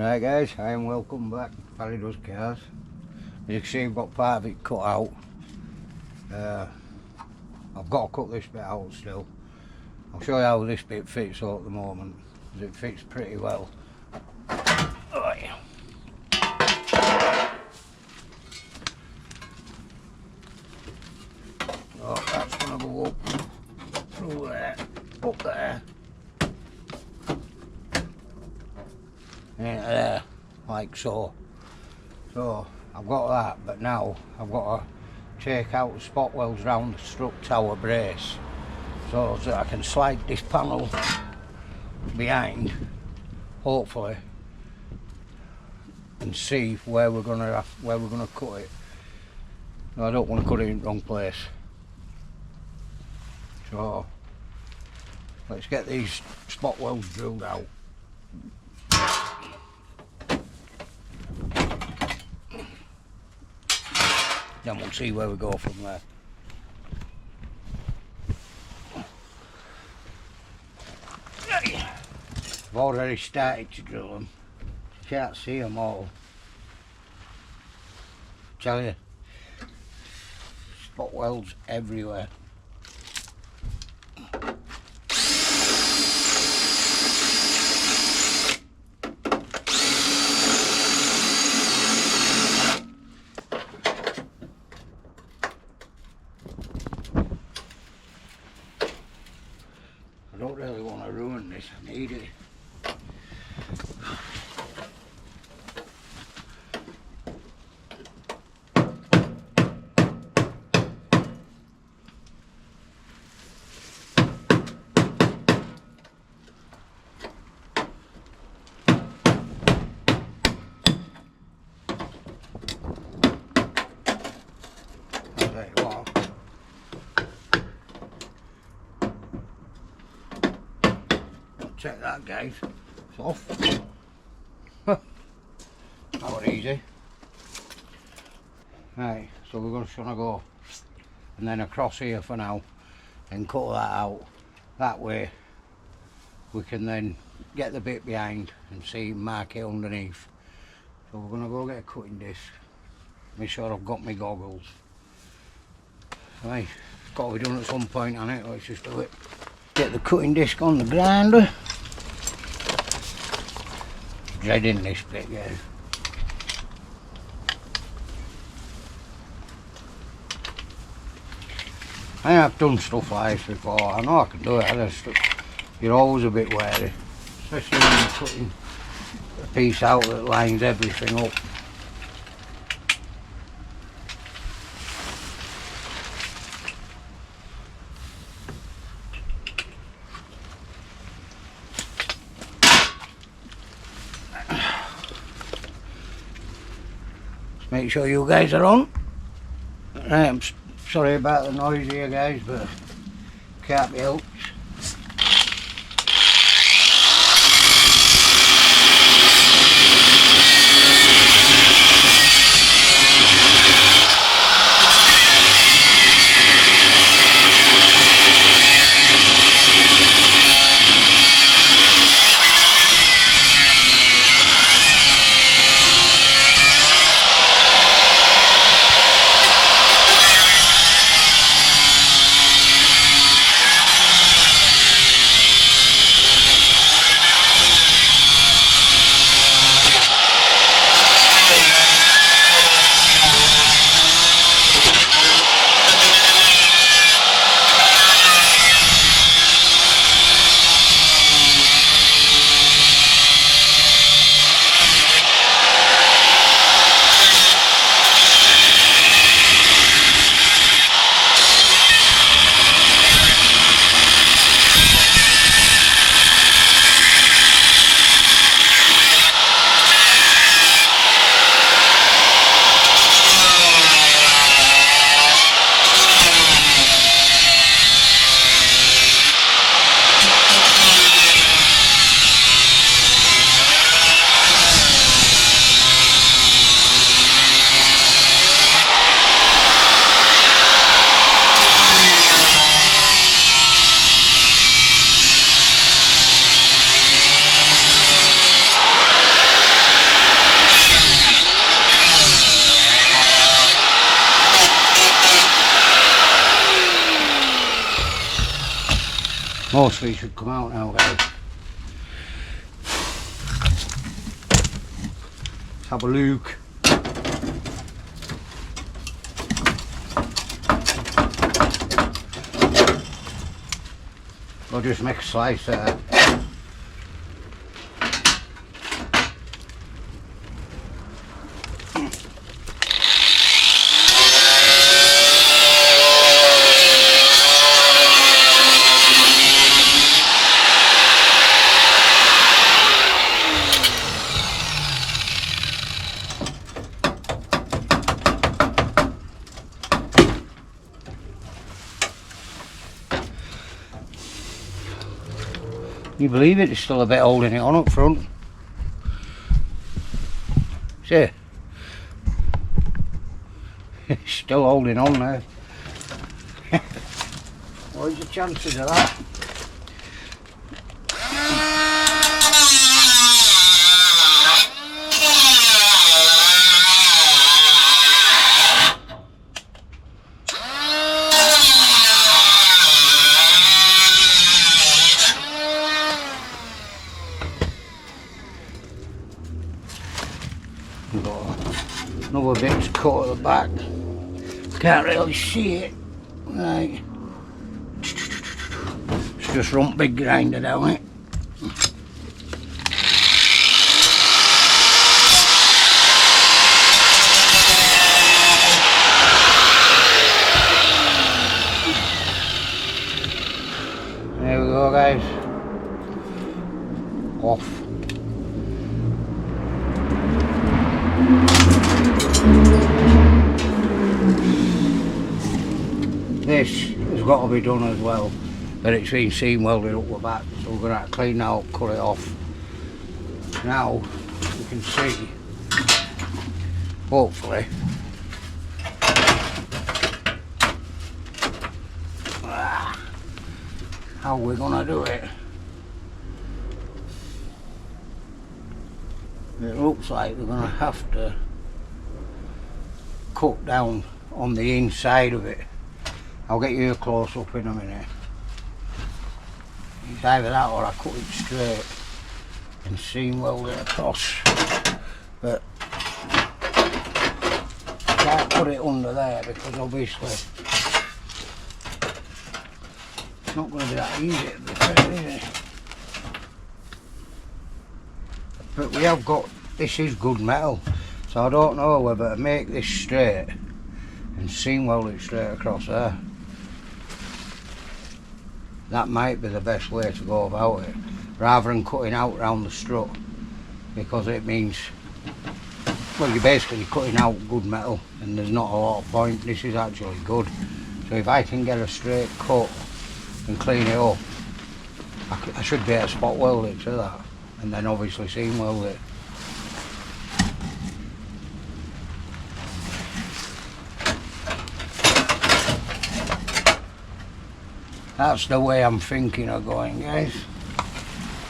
Right guys, hi and welcome back to Barry Does Cars. As you can see, I've got part of it cut out. I've got to cut this bit out still. I'll show you how this bit fits at the moment, because it fits pretty well. Right. Oh, that's going to go up through there, up there, into there, like so. So I've got that, but now I've got to take out the spot welds round the strut tower brace so that I can slide this panel behind, hopefully, and see where we're gonna cut it. No, I don't want to cut it in the wrong place. So let's get these spot welds drilled out. Then we'll see where we go from there. I've already started to drill them. You can't see them all. I tell you, spot welds everywhere. I don't really want to ruin this, I need it. Check that, guys. It's off. That was easy. Right, so we're just gonna go and then across here for now and cut that out. That way we can then get the bit behind and see, mark it underneath. So we're gonna go get a cutting disc. Make sure I've got my goggles. Right, it's got to be done at some point on it. Let's just do it. Get the cutting disc on the grinder. Dreading this bit, guys. I've done stuff like this before. I know I can do it. You're always a bit wary, especially when you're cutting a piece out that lines everything up. Make sure you guys are on. Right, I'm sorry about the noise here, guys, but can't be helped. Mostly it should come out now, guys. Let's have a look. I'll just make a slice there. You believe it, it's still a bit holding it on up front. See? It's still holding on there. What's the chances of that? Another bit's cut at the back. Can't really see it. Right. It's just rump big grinder down it. There we go, guys. Off. This has got to be done as well, but it's been seam welded up the back, so we're going to have to clean that up, cut it off. Now you can see, hopefully, how we're going to do it. It looks like we're going to have to cut down on the inside of it. I'll get you a close up in a minute. It's either that or I cut it straight and seam weld it across. But I can't put it under there because obviously it's not going to be that easy to be fair, is it? But we have got, this is good metal, so I don't know whether to make this straight and seam weld it straight across there. That might be the best way to go about it, rather than cutting out round the strut, because it means, well, you're basically cutting out good metal and there's not a lot of point. This is actually good, so if I can get a straight cut and clean it up, I should be able to spot weld it to that, and then obviously seam weld it. That's the way I'm thinking of going, guys,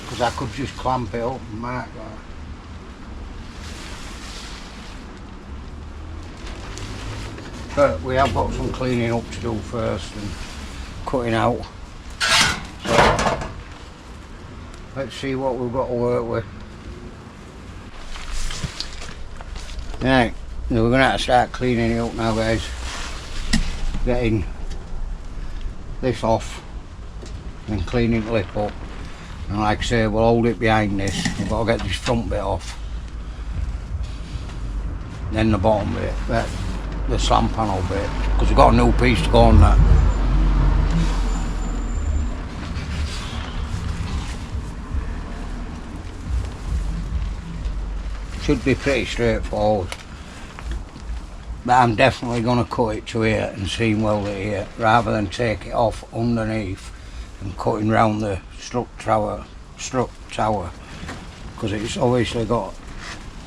because I could just clamp it up and mark that. But we have got some cleaning up to do first and cutting out. So let's see what we've got to work with. Right, we're going to have to start cleaning it up now, guys. Getting this off and cleaning the lip up, and like I say, we'll hold it behind this. We've got to get this front bit off, then the bottom bit, the slam panel bit, because we've got a new piece to go on that. Should be pretty straightforward, but I'm definitely going to cut it to here and seam weld it here, rather than take it off underneath and cutting round the strut tower, because it's obviously got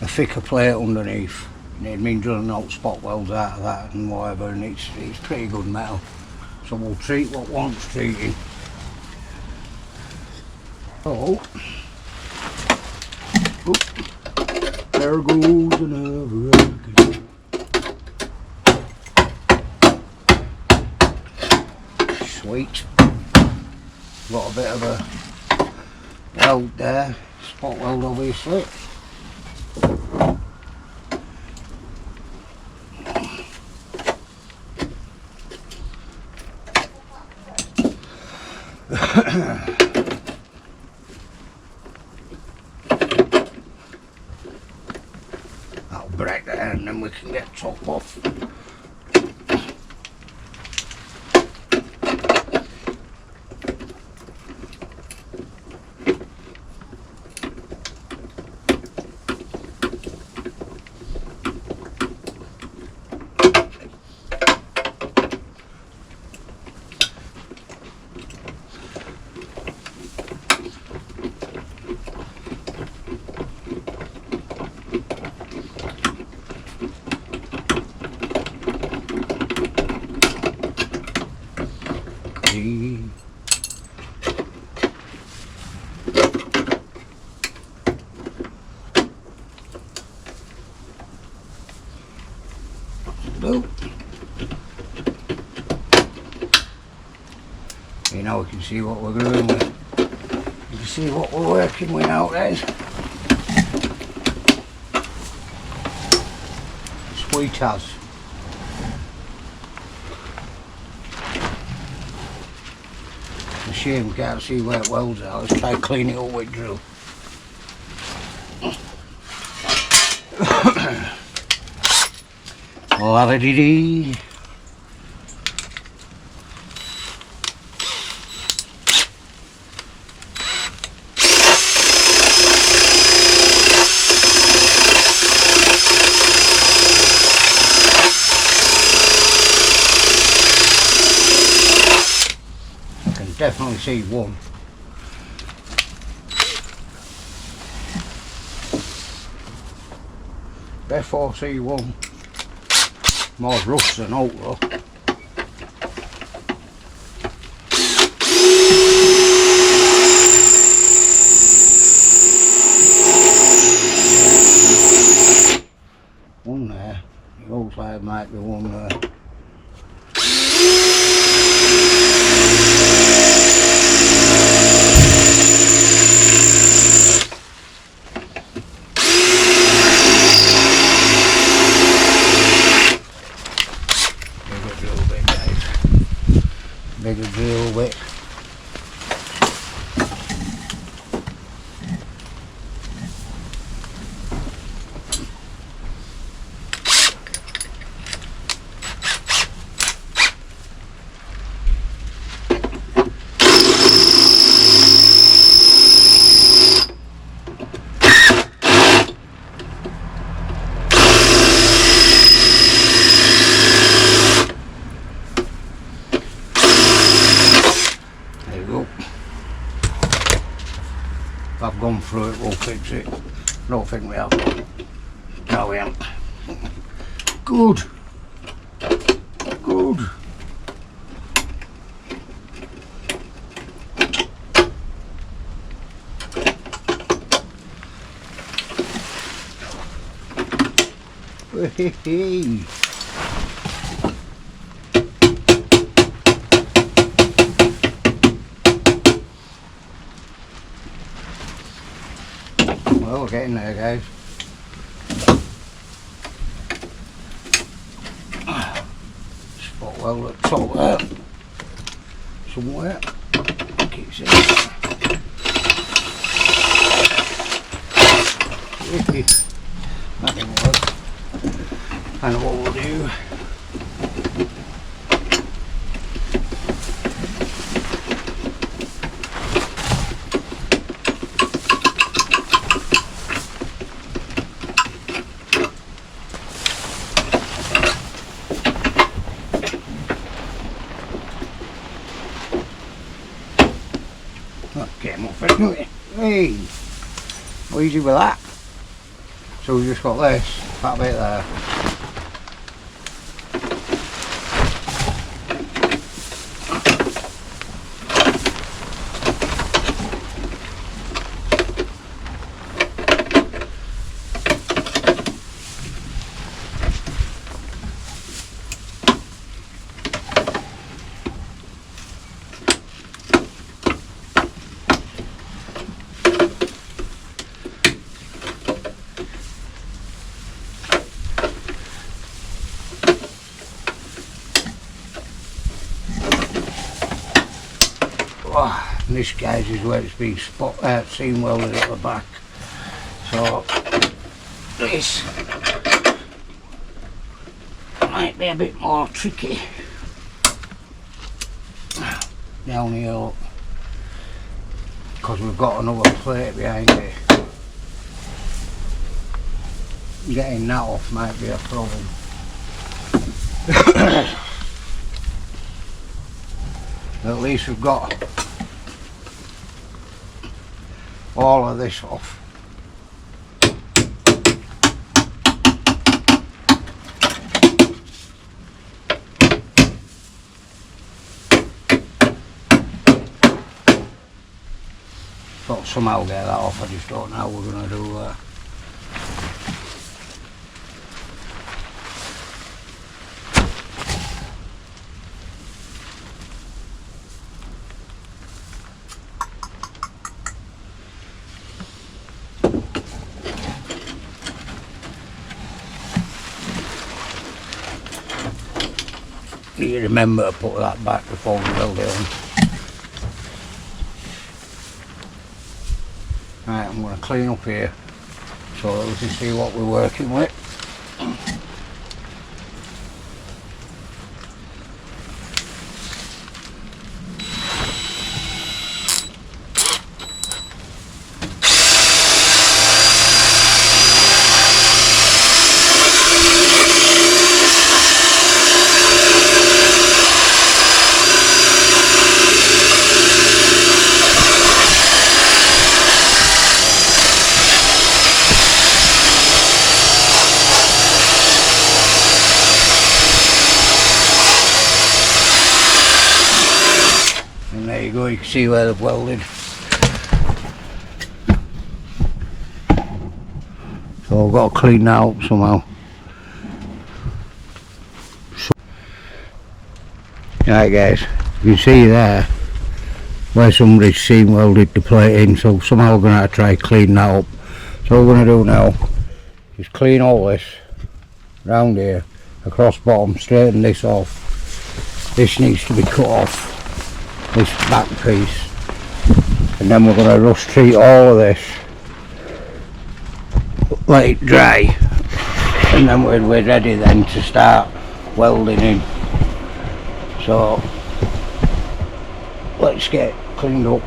a thicker plate underneath, and it'd mean drilling out spot welds out of that and whatever, and it's pretty good metal, so we'll treat what wants treating. Oh, there goes another egg. Sweet. got a bit of a weld there, spot weld obviously. That'll break there and then we can get top off. Now we can see what we're doing with. You can see what we're working with now then. Sweet as. It's a shame we can't see where it welds out. Let's try clean it up with drill. La-da-dee-dee. Definitely see one. F4C1. More rust than oak though. One there. It looks like it might be one there. Bigger drill bit. If I've gone through it, we'll fix it. Don't think we have. No, we haven't. Good. Good. Hey. Well, we're getting there, guys. Spot weld at the top there. Somewhere. Keep seeing it. That didn't work. And what we'll do. Came off it, didn't it? Hey! Easy with that. So we just got this, that bit there. Oh, and this guys is where it's been seam welded at the back. So this might be a bit more tricky down here, look, because we've got another plate behind it. Getting that off might be a problem. At least we've got all of this off. But somehow get that off, I just don't know how we're going to do that. You remember to put that back before we weld it on. Right, I'm going to clean up here so that we can see what we're working with. There you go, you can see where they've welded. So I've got to clean that up somehow. Right guys, you can see there where somebody's seam welded the plate in, so somehow we're going to have to try clean that up. So what we're going to do now is clean all this round here, across bottom, straighten this off. This needs to be cut off, this back piece, and then we're going to rust treat all of this, let it dry, and then we're ready then to start welding in. So let's get cleaned up.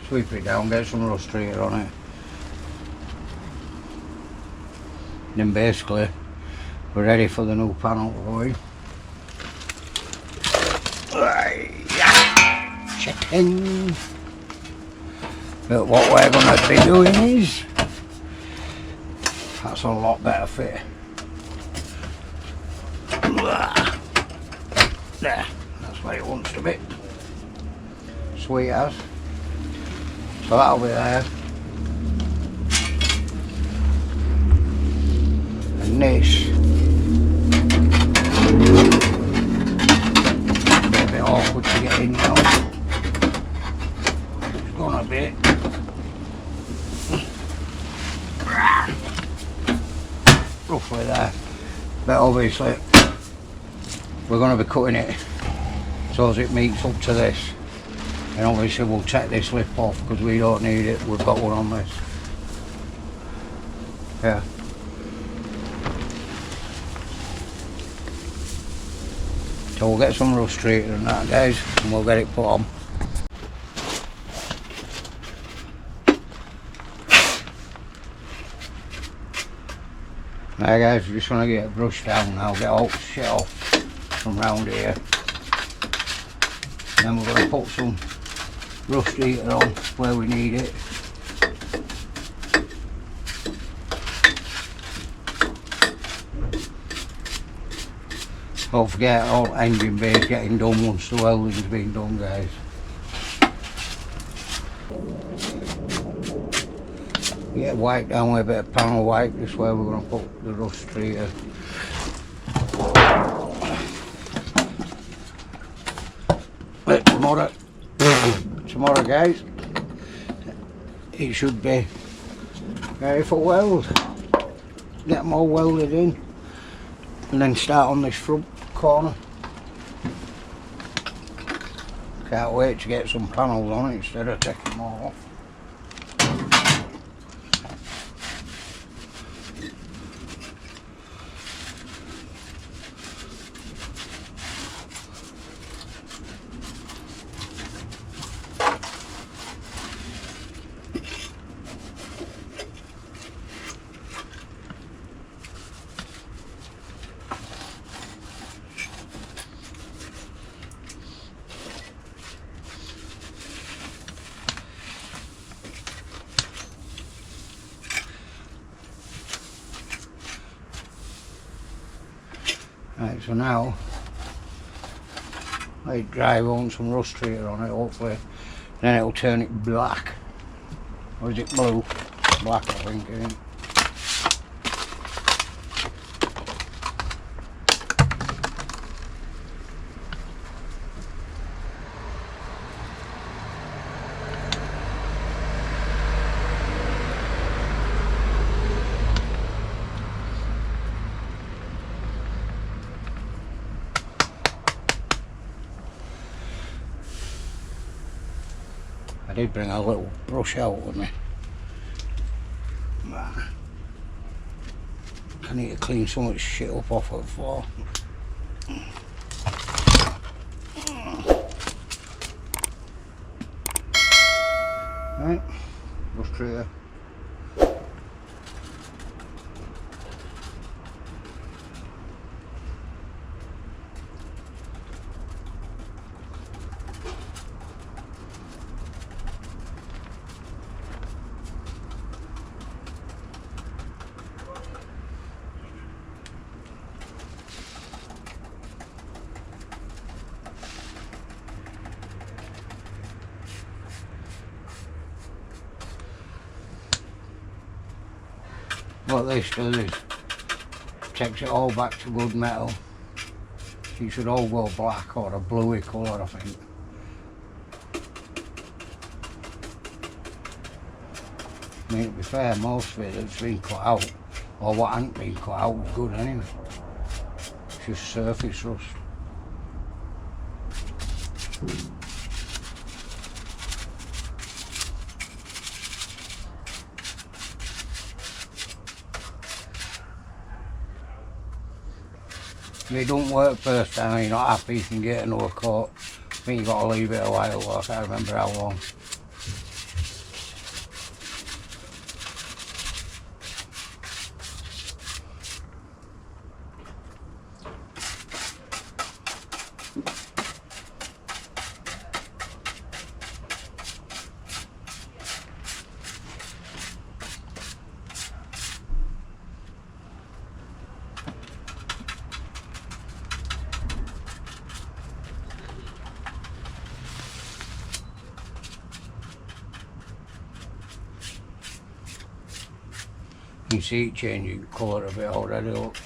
Sweep it down, get some rust treater on it. Then basically we're ready for the new panel going. Chicken. But what we're going to be doing is, that's a lot better fit. There, that's where it wants to be. Sweet as. So that'll be there. And this, a bit awkward to get in now. It's gonna be. Roughly there. But obviously, we're going to be cutting it so as it meets up to this. And obviously we'll take this lip off because we don't need it, we've got one on this. Yeah. So we'll get some rust treated and that guys, and we'll get it put on. Right guys, we just want to get it brushed down now, get all the shit off from round here. Then we're going to put some rust heater on where we need it. Don't forget all engine bays getting done once the welding's been done, guys. Get wiped down with a bit of panel wipe, this way we're going to put the rust treater. But tomorrow guys, it should be ready for weld. Get them all welded in and then start on this front corner. Can't wait to get some panels on it instead of taking them all off. Right, so now I drive on some rust treater on it, hopefully then it'll turn it black. Or is it blue? Black, I think, isn't it? I did bring a little brush out with me. I need to clean so much shit up off of the floor. Right, brush treater. What this does is takes it all back to good metal. It should all go black or a bluey colour, I think. I mean, to be fair, most of it that's been cut out, or what ain't been cut out, was good anyway. It's just surface rust. If it don't work first time, you're not happy, you can get another coat. I think you've got to leave it a while, I can't remember how long. You can see it changing colour a bit already, look.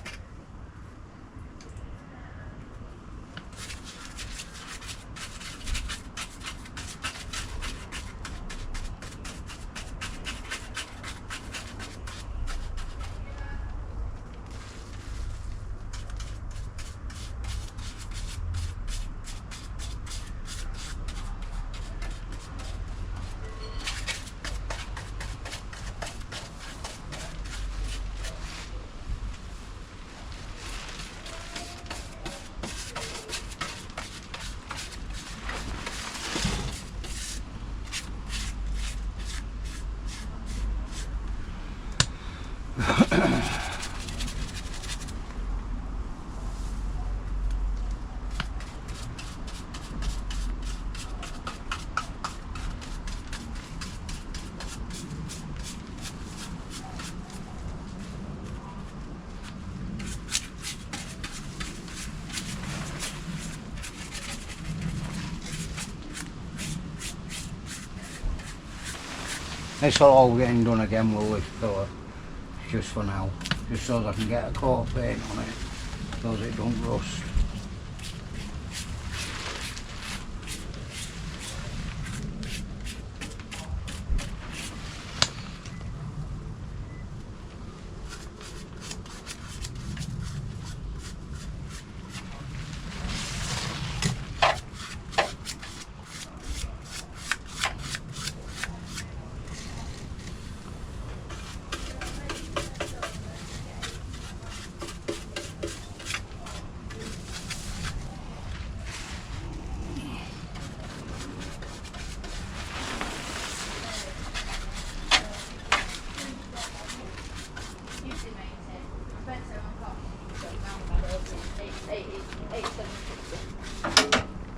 This will all getting done again with this pillar. It's just for now. Just so that I can get a coat of paint on it so that it don't rust.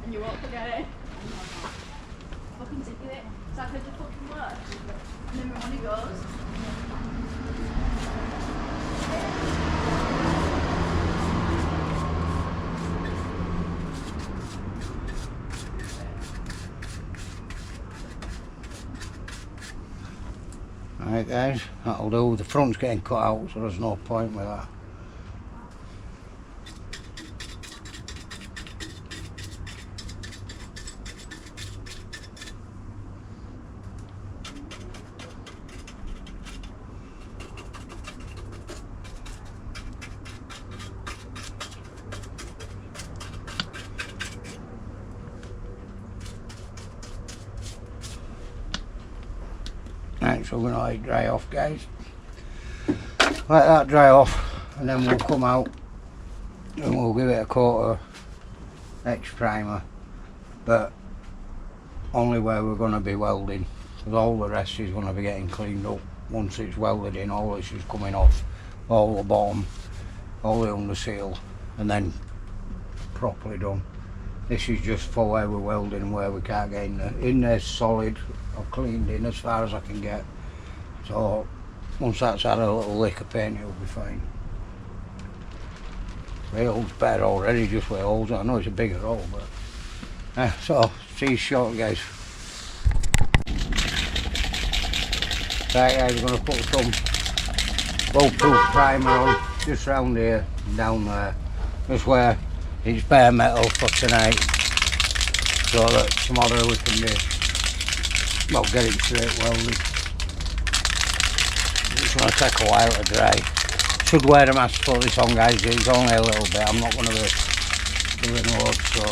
And you won't forget it. Fucking sick of it. It's like I just fucking work. And then my money goes. Right guys, that'll do. The front's getting cut out, so there's no point with that. Right, so we're going to let it dry off, guys. Let that dry off, and then we'll come out and we'll give it a coat of X primer, but only where we're going to be welding, because all the rest is going to be getting cleaned up once it's welded in. All this is coming off, all the bottom, all the under seal, and then properly done. This is just for where we're welding and where we can't get in there. In there's solid. I've cleaned in as far as I can get. So once that's had a little lick of paint, it'll be fine. The hole's better already, just with holes. I know it's a bigger hole, but so see you shortly, guys. Right guys, we're going to put some bulletproof primer on just round here and down there, just where it's bare metal for tonight, so that tomorrow we can get it straight welded. It's going to take a while to dry. Should wear a mask to put this on, guys. It's only a little bit. I'm not going to be doing loads, so.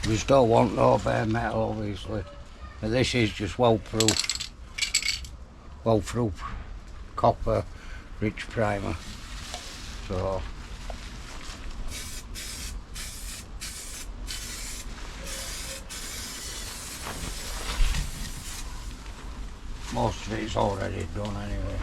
We just don't want no bare metal, obviously. But this is just well-proof copper rich primer. So most of it's already done anyway.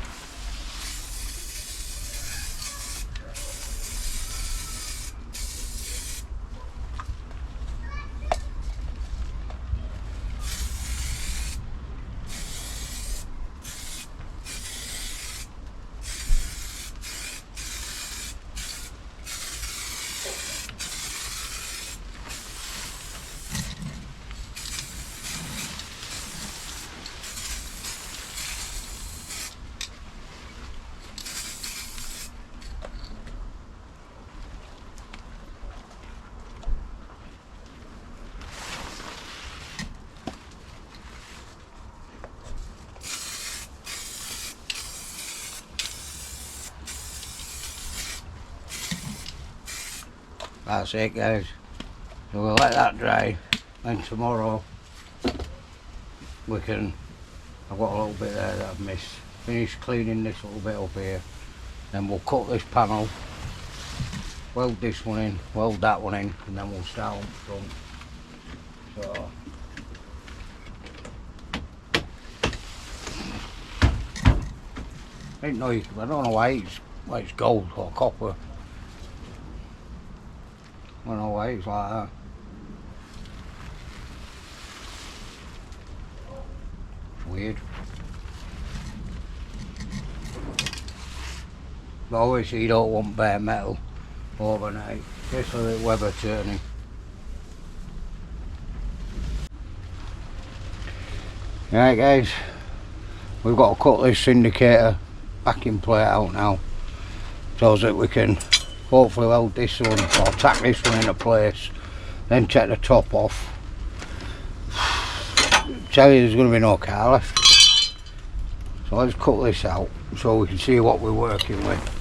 that's it, guys. So we'll let that dry, and tomorrow we can, I've got a little bit there that I've missed, finish cleaning this little bit up here, then we'll cut this panel, weld this one in, weld that one in, and then we'll start up front. So I don't know why it's gold or copper. I don't know why it's like that. It's weird. But obviously you don't want bare metal overnight, just with the weather turning. Right guys, we've got to cut this indicator backing plate out now, so that we can hopefully weld this one or tack this one into place, then take the top off. Tell you there's going to be no car left, so let's cut this out so we can see what we're working with.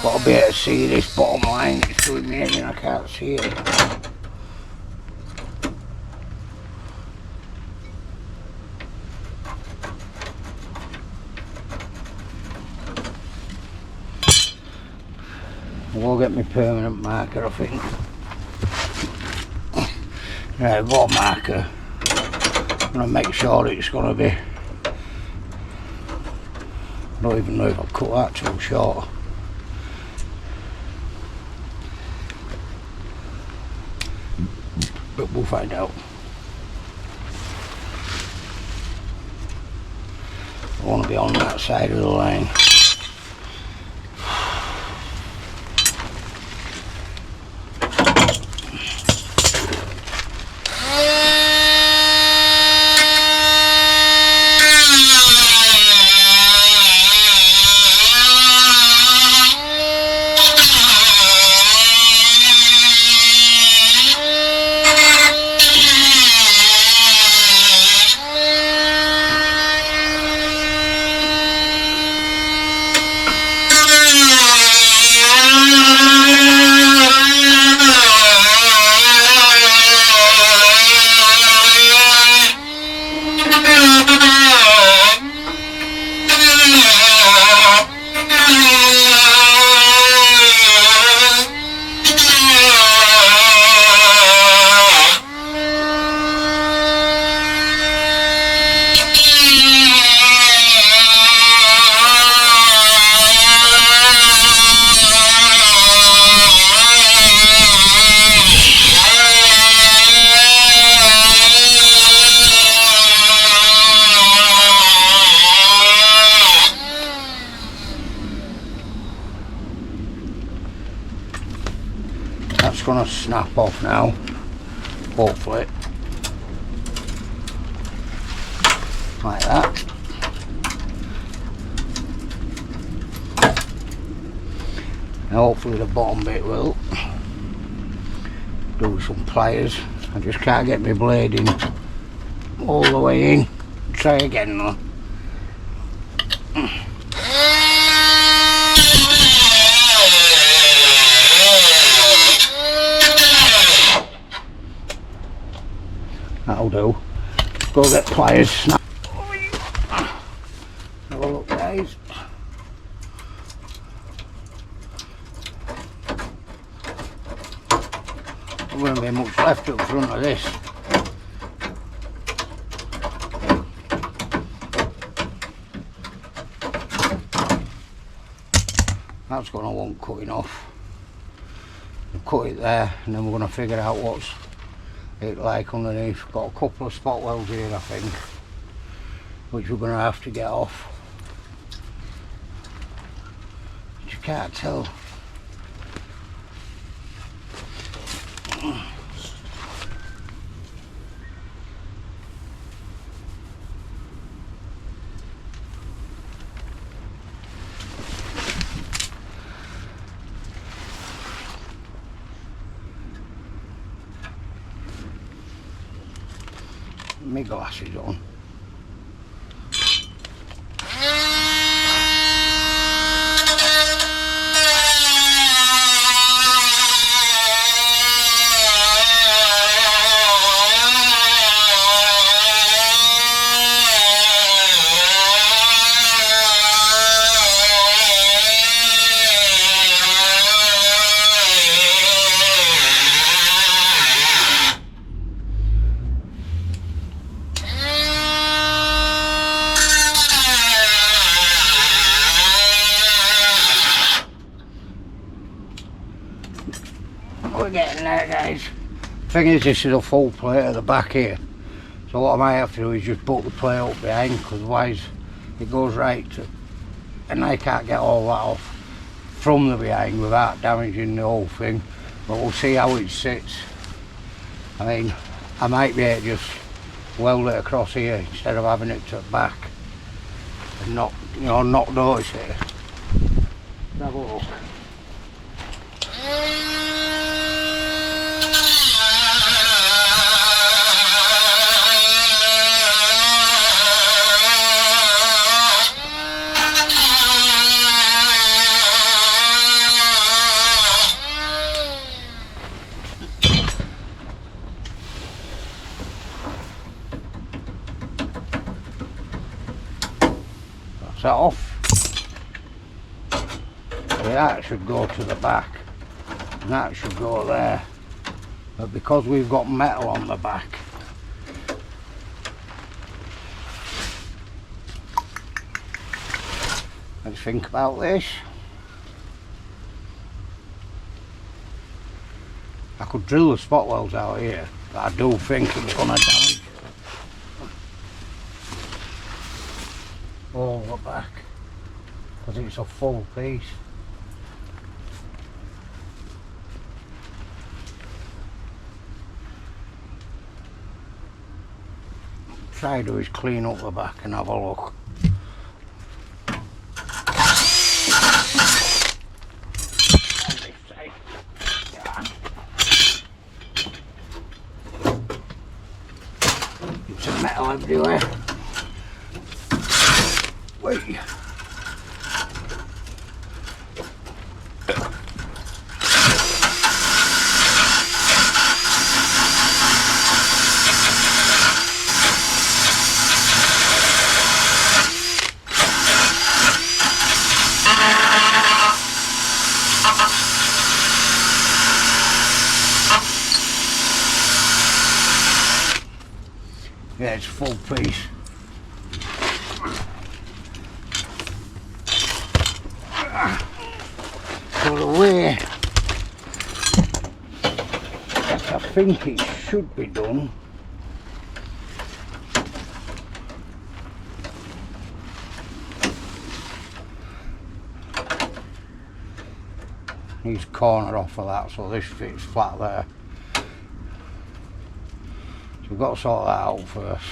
Got to be able to see this bottom line, it's doing me in, I can't see it. I will get my permanent marker, I think. Right, I've got a marker. I'm going to make sure it's going to be, I don't even know if I'll cut that too short. But we'll find out. I want to be on that side of the line. That's going to snap off now, hopefully, like that. And hopefully the bottom bit will. Do some pliers. I just can't get my blade in all the way in. Try again though. That'll do. Go get pliers. Snap. Have a look, guys. There won't be much left up front of this. That's going to want cutting off. We'll cut it there, and then we're going to figure out what's it like underneath. Got a couple of spot welds here, I think, which we're going to have to get off. But you can't tell. my glasses on. We're getting there, guys. Thing is, this is a full plate at the back here, so what I might have to do is just put the plate up behind, because otherwise it goes right to, and I can't get all that off from the behind without damaging the whole thing. But we'll see how it sits. I mean, I might be able to just weld it across here instead of having it to the back and not, you know, not notice it. Let's have a look. That off. Yeah, that should go to the back and that should go there, but because we've got metal on the back, let's think about this. I could drill the spot welds out here, but I do think it's going to damage all the back because it's a full piece. Try to do is clean up the back and have a look. Some metal everywhere. Wait. Yeah, it's full piece. So the way I think it should be done, he's cornered off of that, so this fits flat there. So we've got to sort that out first.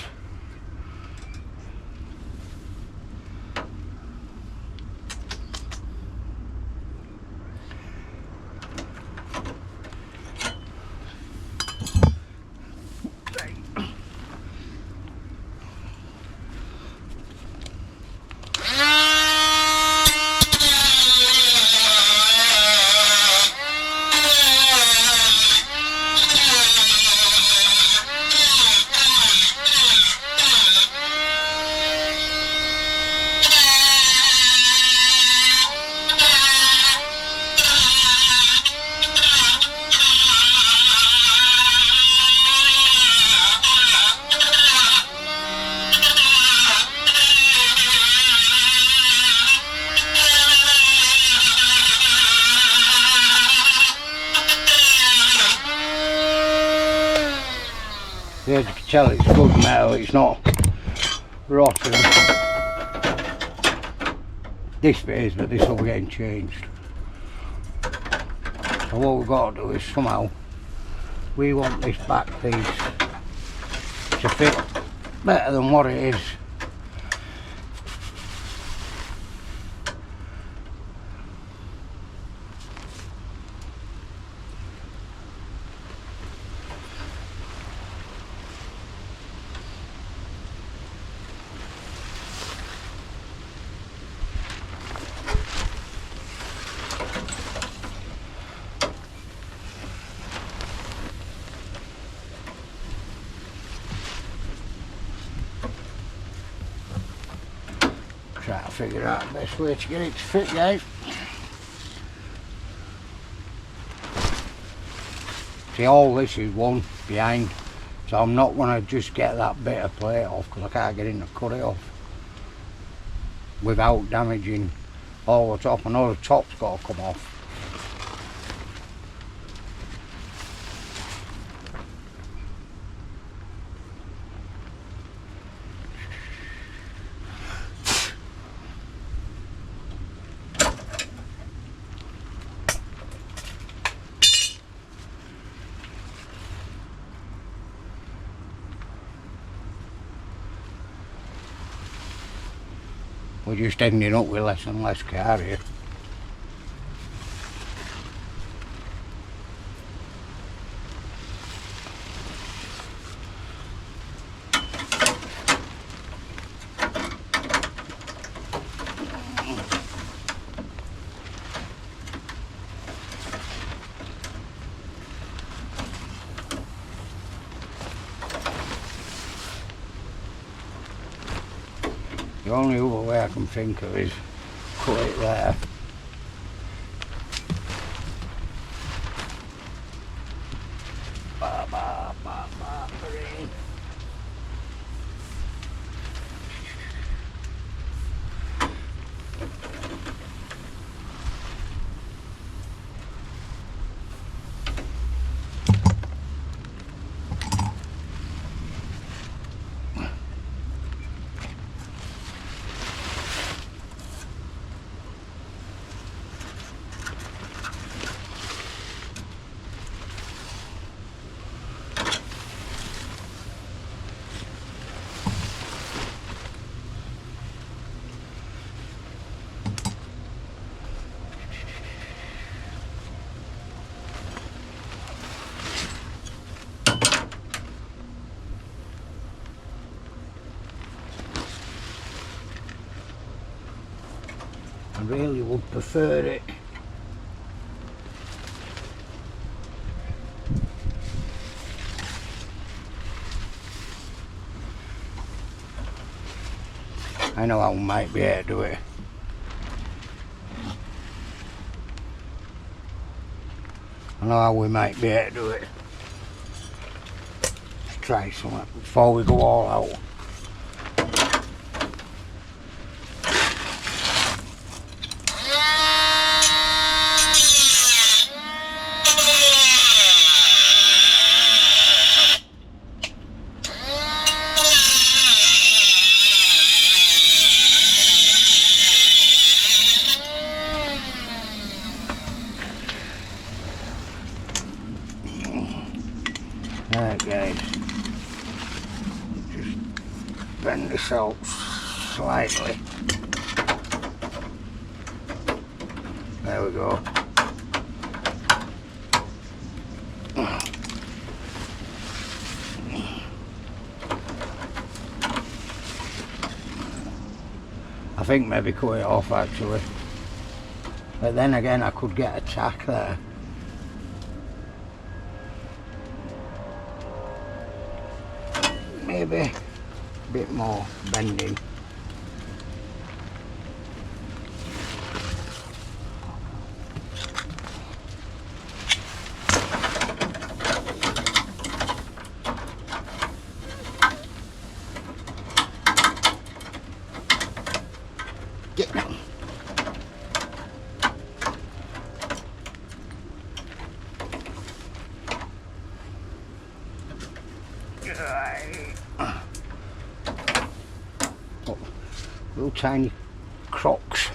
Yeah, as you can tell, it's good metal, it's not rotten. This bit is, but this will be getting changed. So what we've got to do is somehow, we want this back piece to fit better than what it is. figure out the best way to get it to fit, guys. See, all this is one behind, so I'm not going to just get that bit of plate off because I can't get in to cut it off without damaging all the top. I know the top's got to come off. We're just ending up with less and less car here. The only other way I can think of is cut it there. Ba, ba, ba, ba, green. I really would prefer it I know I might be able to do it. I know how we might be able to do it. Let's try something before we go all out. Alright guys, just bend this out slightly. There we go. I think maybe cut it off actually, but then again I could get a tack there. Maybe a bit more bending. Get down. Oh, little tiny crocks.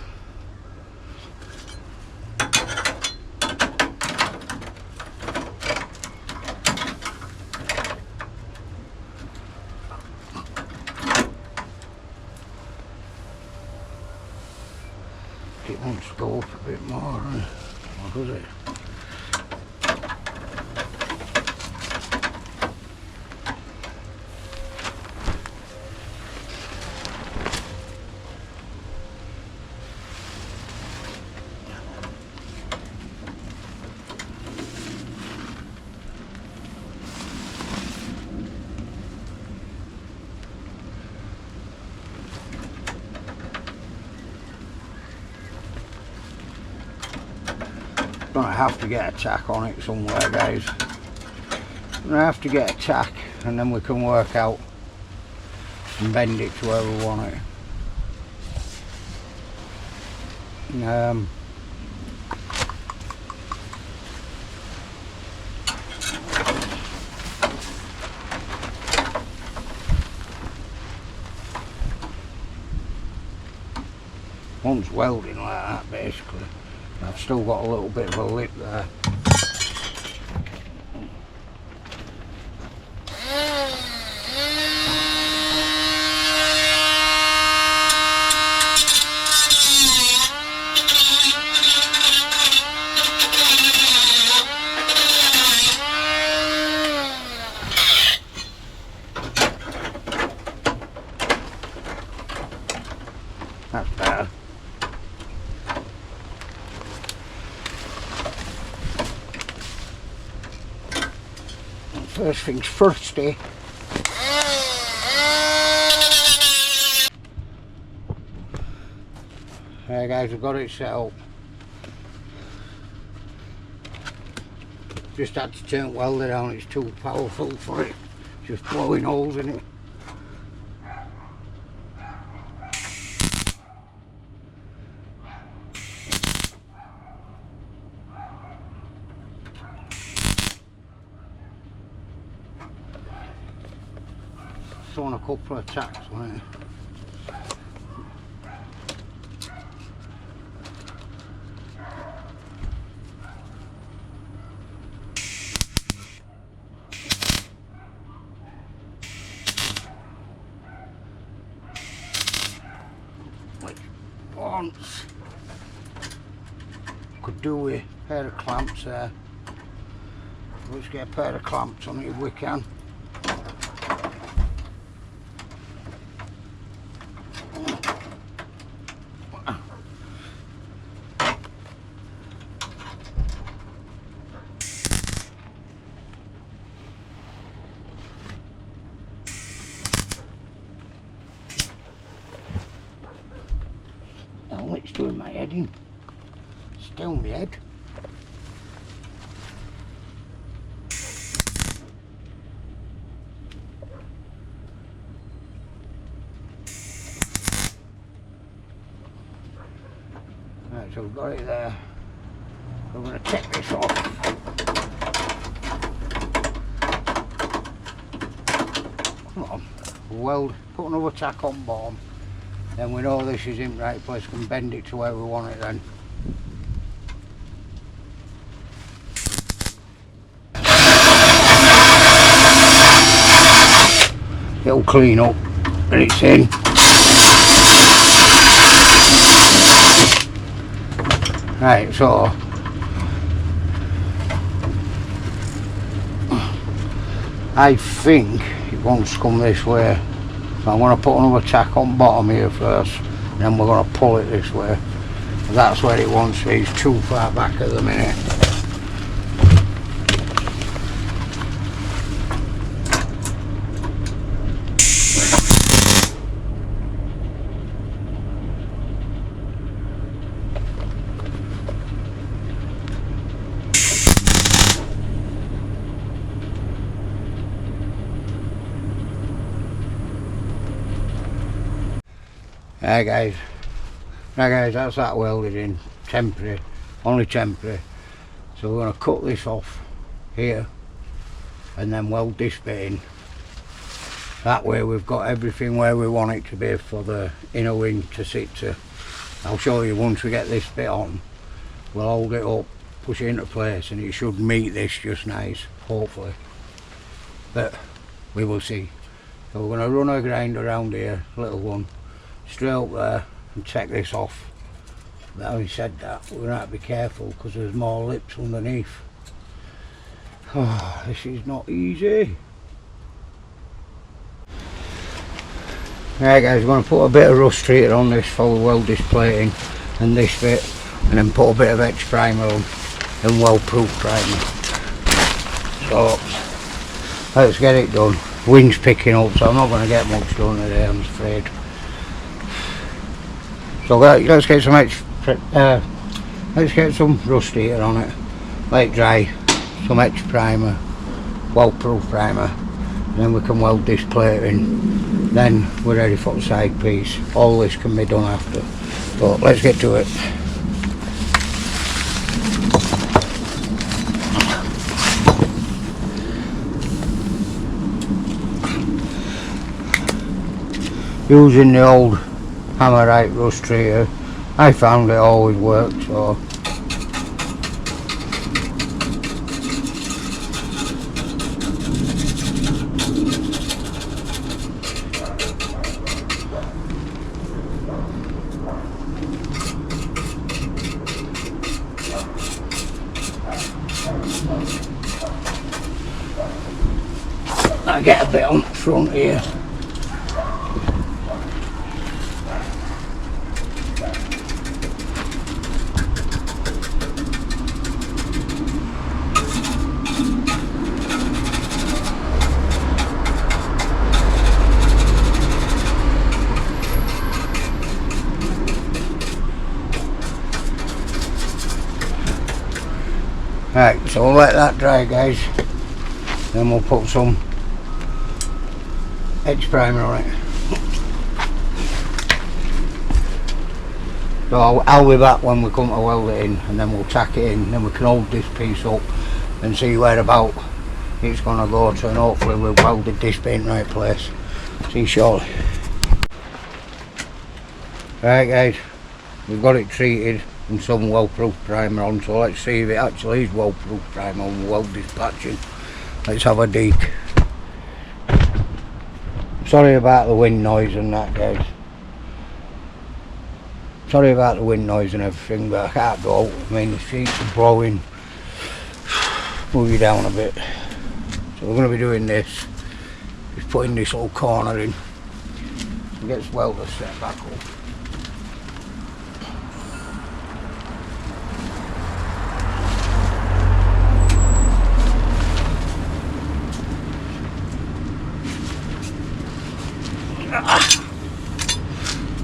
It wants to go up a bit more, or does it? Gonna have to get a tack on it somewhere, guys. Gonna have to get a tack, and then we can work out and bend it to where we want it. One's welding like that basically. I've still got a little bit of a lip there. That's better. First things first, eh? There guys, we've got it set up. Just had to turn welder down, it's too powerful for it. Just blowing holes in it. On a couple of tacks on it. Like once. Could do with a pair of clamps there. Let's get a pair of clamps on it if we can. Oh, it's doing my head in. Still my head. Right, so we've got it there. I'm going to take this off. Come on, weld, put another tack on bottom. Then we know this is in the right place, we can bend it to where we want it then. It'll clean up and it's in. Right, so I think it wants to come this way. So I'm going to put another tack on bottom here first, and then we're going to pull it this way. That's where it wants to be. It's too far back at the minute. Right guys, that's that welded in, temporary, only temporary. So we're going to cut this off here and then weld this bit in. That way we've got everything where we want it to be for the inner wing to sit to. I'll show you once we get this bit on. We'll hold it up, push it into place, and it should meet this just nice, hopefully. But we will see. So we're going to run a grinder around here, little one, straight up there and take this off. But having said that, we're going to have to be careful because there's more lips underneath. Oh, this is not easy. Right guys, we're going to put a bit of rust treater on this for the weld this plating and this bit, and then put a bit of etch primer on and weld proof primer. So let's get it done. Wind's picking up, so I'm not going to get much done today, I'm afraid. So let's get some rust treater on it let it dry, some H primer, weld-proof primer, and then we can weld this plate in. Then we're ready for the side piece. All this can be done after, but let's get to it. Using the old Hammerite rust treater, I found it always worked, so I get a bit on the front here. Right, so we'll let that dry, guys. Then we'll put some H primer on it. So I'll be back when we come to weld it in, and then we'll tack it in. Then we can hold this piece up and see where about it's gonna go to, and hopefully we've welded this bit in the right place. See you shortly. Right, guys, we've got it treated and some weld-proof primer on, so let's see if it actually is weld-proof primer and we'll weld this patching. Let's have a dig. Sorry about the wind noise and that, guys. Sorry about the wind noise and everything, but I can't go out. I mean, the sheets are blowing. Move you down a bit. So we're going to be doing this. Just putting this little corner in. It gets welder set back up.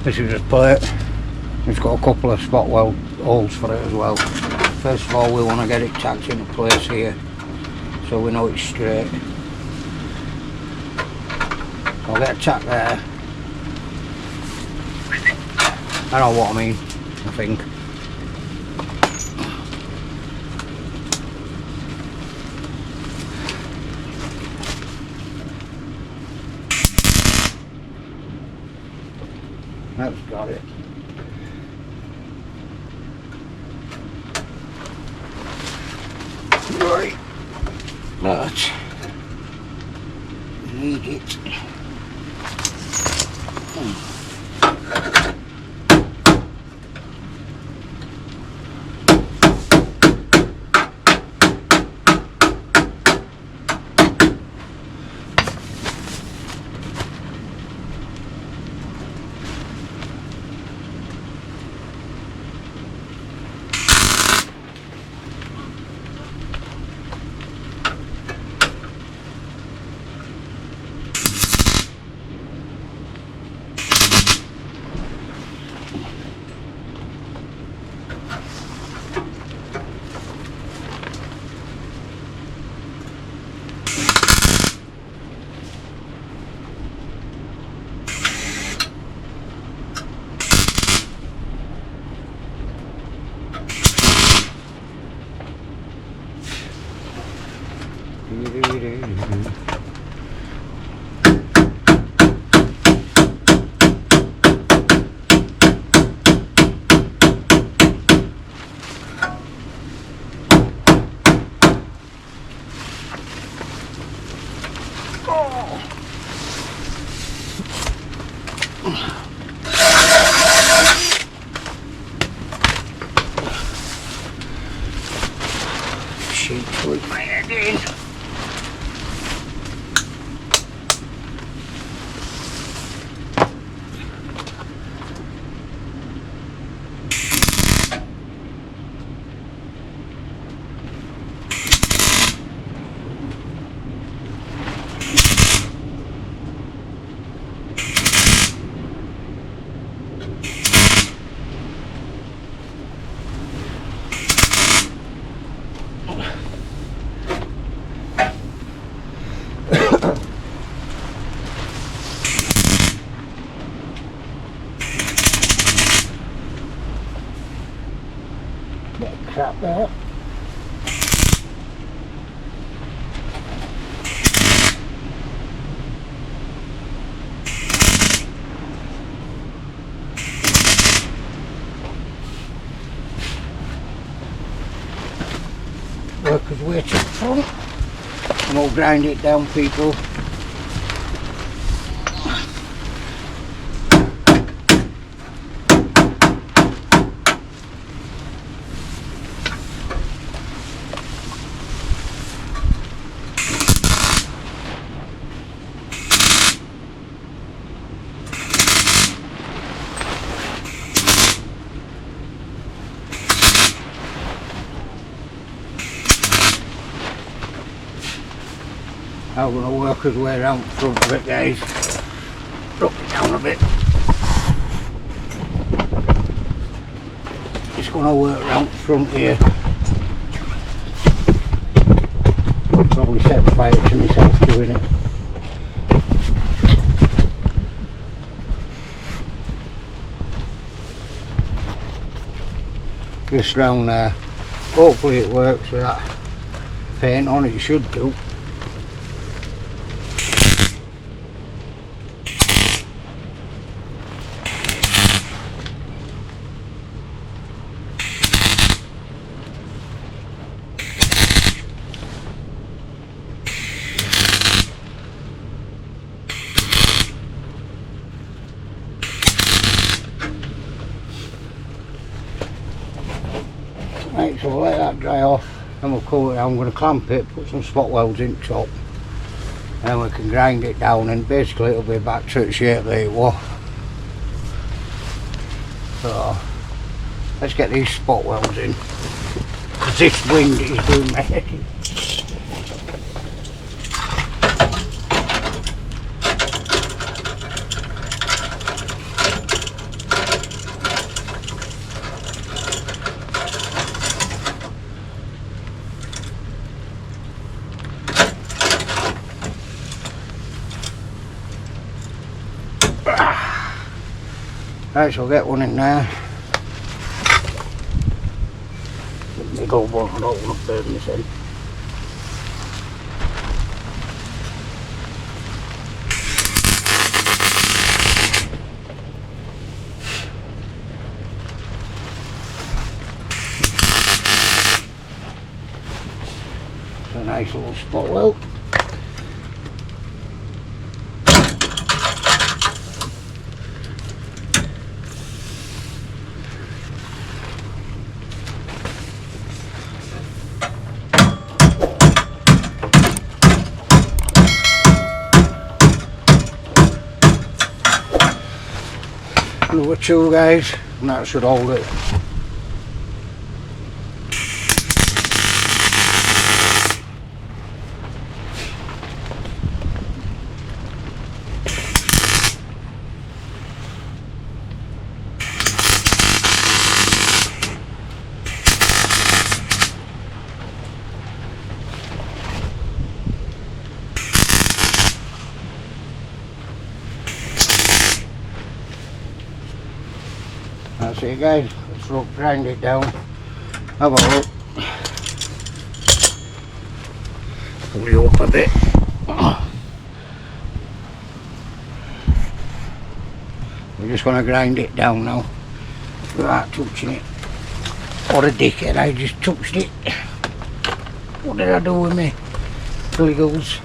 This is a plate. It's got a couple of spot weld holes for it as well. First of all, we want to get it tacked into place here so we know it's straight. I'll get a tack there. I know what I mean, I think. That's got it. Right. But need it. Sheet with my head in. Bit of crap there. Worker's way to the front and we'll grind it down, people. Now we're going to work his way around the front of it, guys. Drop it down a bit. Just going to work around the front here. Probably set fire to myself doing it. Just round there. Hopefully it works with that paint on, it should do. Right, so we'll let that dry off and we'll cool it down. I'm going to clamp it, put some spot welds in top, and then we can grind it down and basically it'll be back to its shape that it was. So let's get these spot welds in, because this wind is doing my head in. Right, so I'll get one in there. The big old one, I don't want to burn this in. It's a nice little spot weld. Number 2, guys, and that should hold it. That's it, guys. Let's grind it down. Have a look. Pull it up a bit. We're just going to grind it down now without touching it. What a dickhead, I just touched it. What did I do with me wiggles?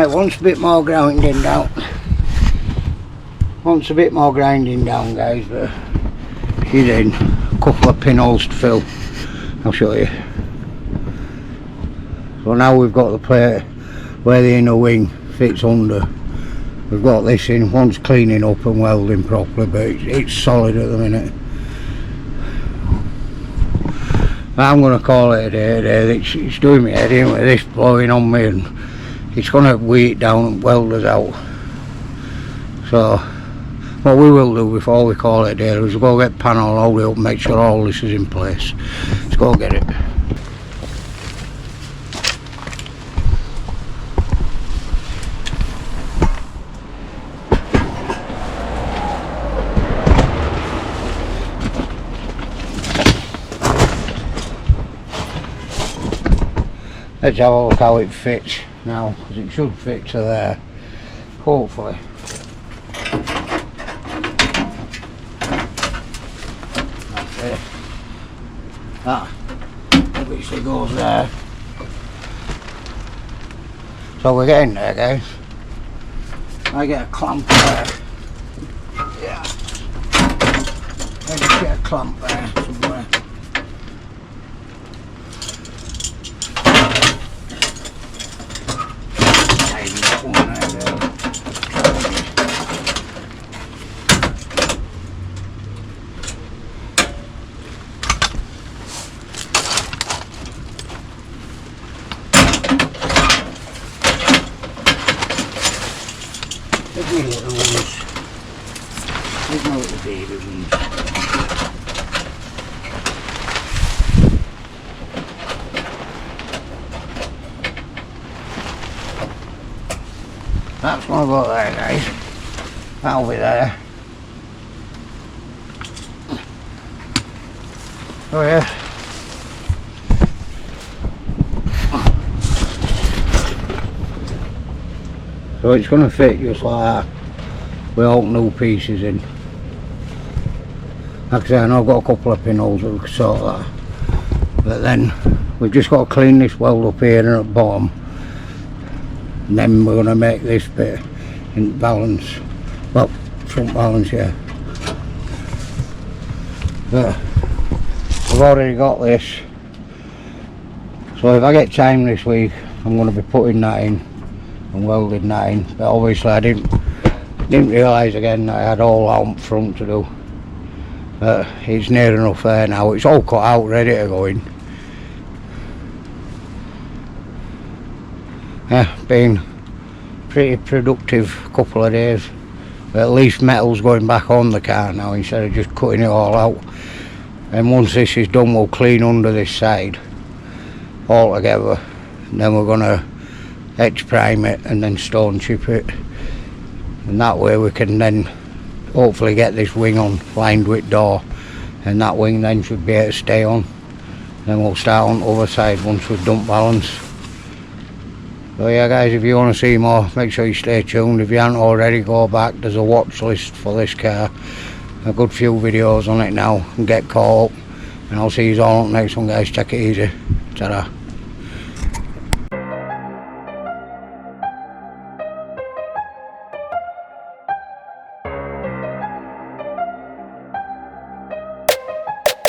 Right, wants a bit more grinding down. Wants a bit more grinding down, guys, but she's in. A couple of pinholes to fill. I'll show you. So now we've got the plate where the inner wing fits under. We've got this in. One's cleaning up and welding properly, but it's solid at the minute. I'm going to call it a day today. It's doing me head in with this blowing on me, and it's going to weigh it down and weld us out. So what we will do before we call it a day is we'll go get panel loaded up and make sure all this is in place. Let's go get it. Let's have a look how it fits now, because it should fit to there, hopefully. That's it. That obviously goes there. So we're getting there, guys. I get a clamp there. Yeah. I just get a clamp there somewhere. There's my little ones. There's my little baby ones. That's one I've got there, guys. That'll be there. Oh yeah. So it's going to fit just like that, with all new pieces in. Like I say, I know I've got a couple of pinholes that we can sort that. But then we've just got to clean this weld up here and at the bottom. And then we're going to make this bit in balance. Well, front balance, yeah. But we've already got this. So if I get time this week, I'm going to be putting that in and welding that in. But obviously I didn't realise again that I had all out front to do. But it's near enough there now. It's all cut out, ready to go in. Yeah, been pretty productive couple of days. But at least metal's going back on the car now instead of just cutting it all out. And once this is done, we'll clean under this side all together. And then we're gonna edge prime it and then stone chip it. And that way we can then hopefully get this wing on lined with door. And that wing then should be able to stay on. Then we'll start on the other side once we've done balance. So yeah guys, if you want to see more, make sure you stay tuned. If you haven't already, go back. There's a watch list for this car. A good few videos on it now, and get caught up. And I'll see you all on the next one, guys. Take it easy. Ta-ra.